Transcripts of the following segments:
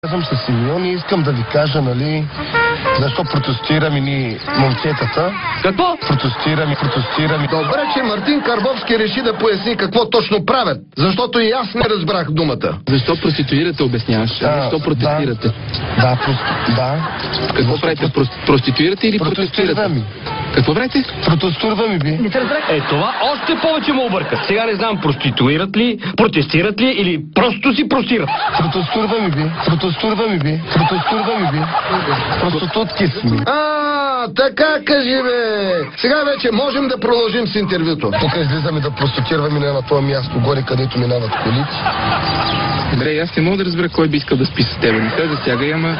Казвам се Симеон и искам да ви кажа, нали, защо протестираме ние момчетата. Какво? Протестираме. Добре, че Мартин Карбовски реши да поясни какво точно правят, защото и аз не разбрах думата. Защо проституирате, обясняваш? Защо протестирате? Да. Какво правите? Проституирате или протестирате? Какво правите? Протестираме би. Това още повече му обърка. Сега не знам, проституират ли, протестират ли или просто си простират. Протестираме би. Проститутки сме. Така кажи, бе. Сега вече можем да продължим с интервюто. Тук излизаме да проститираме на това място горе, където минават колици. Добре, аз не мога да разбера кой би искал да спи с теб. Не се засягай, ама...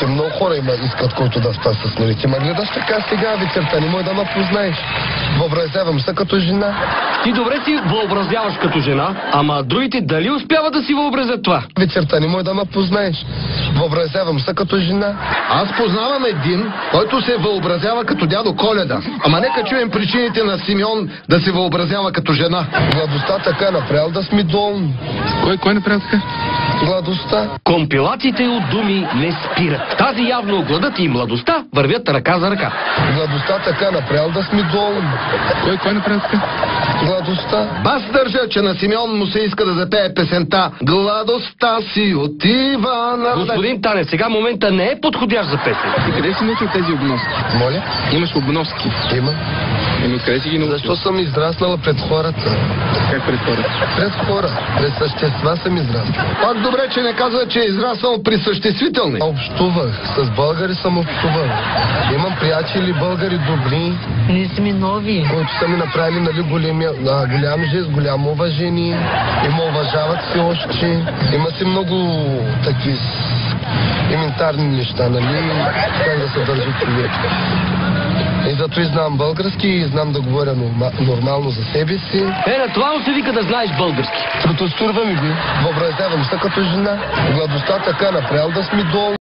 Те много хора искат, който да спа с мене. Ти ма гледаш така сега вечерта, не може да ме познаеш. Въобразявам се като жена. Ти добре си въобразяваш като жена, ама другите дали успяват да си въобразят това? Вечерта не може да ме познаеш. Въобразявам се като жена. Аз познавам един, който се въобразява като дядо Коледа. Ама нека чуем причините на Симеон да се въобразява като жена. Гладостта така направил да сме долни. Кой направил така? Гладостта. Компилациите от думи не спират. Тази явно гладът и младостта вървят ръка за ръка. Гладостта така направил да сме долни. Кой направил така? Гладостта. Бас държа, че на Симеон му се иска да запее песента "Гладостта си отива на..." Господин Тане, сега момента не е подходящ за песен. Ти къде си научил тези обноски? Моля? Имаш обноски. Има. Къде си ги научил? Защо съм израснала пред хората? Как пред хората? Пред хора. Пред същества съм израснала. Пак добре, че не каза, че е израснал при съществителни. Общувах. С българи съм общувал. Имам приятели българи добри, Ние сме нови. които са ми направили, нали, голям жест, голямо уважение. И ме уважават все още. Има си много таки елементарни неща, нали, как да се държи човек. И зато и знам български и знам да говоря нормално за себе си. На това му се вика да знаеш български. Протестираме ви. Въобразявам се като жена. Гладостта така направил да сме долу.